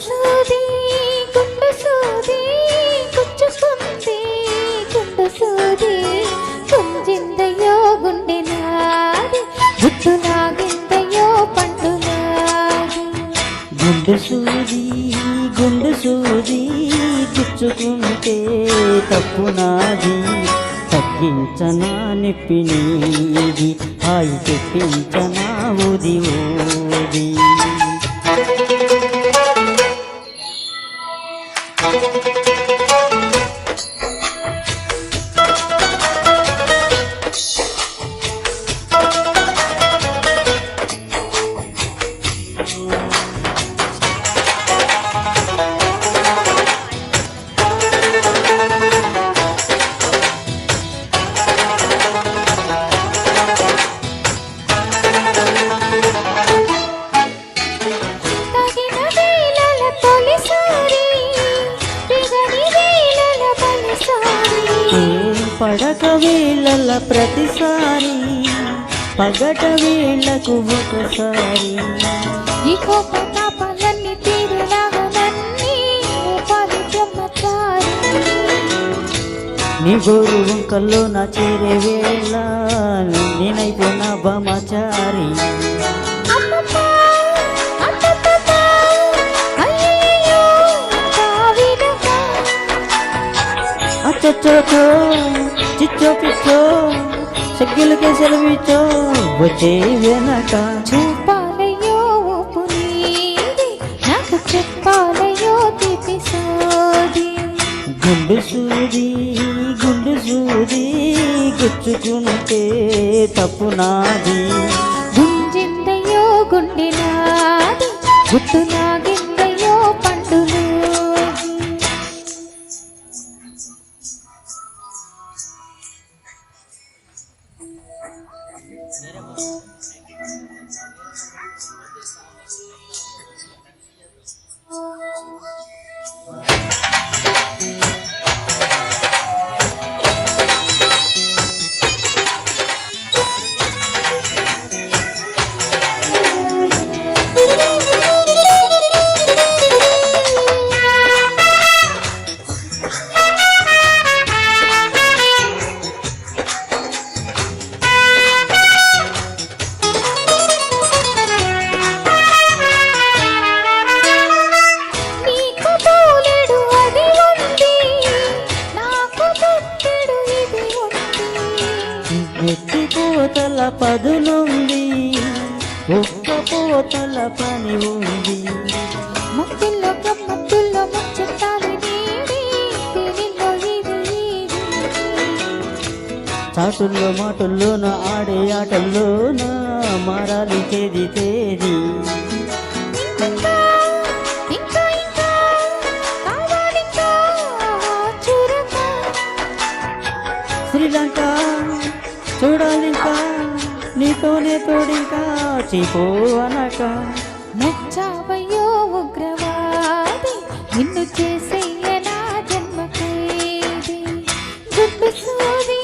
సూది గుండు సూది గుచ్చుకుంది గుండు సూది గుంజిందయ్యో గుండె నాది గుట్టు లాగిందయ్యో పండు నాది గుండు సూది గుచ్చుకుంటే తప్పు నాది తగ్గించనా నిప్పి నీది హాయి తెప్పించనా ఊది ఊది పడక వేళల ప్రతిసారి పగట వేళకు ఒకసారి ఈ కోపతాపాలన్నీ తీరులాగలన్నీ ఉపాధి బ్రహ్మచారి నీ గోరు వంకల్లో నా చేరే వేళ నేనైపోయిన బ్రహ్మచారి అచ్చో చిచ్చో పిచ్చో సగ్గిలకే సెలవిచ్చో వచ్చే వెనక చూపాలయ్యో ఊపు నీది నాకు చెప్పాలయ్యో తీపి సోది గుండు సూది గుచ్చుకుంటే తప్పు నాది గుంజిందయ్యో గుండె నాది గుట్టు లాగిందయ్యో పండు నాది ఎత్తి పోతల పదునుంది ఒక్క పోతల పని ఉంది మత్తుల్లో గమ్మత్తుల్లో ముచ్చటాలు నీడి తిరిలో ఇది చాటుల్లో మాటుల్లోన ఆడే ఆటల్లోన మారాలి తేది తేది శ్రీలంక చూడాలింకా నీతోనే తోడింకా చీపో అనక నచ్చావయ్యో ఉగ్రవాది నిన్ను చేసేయ నా జన్మ ఖైదీ గుండు సూది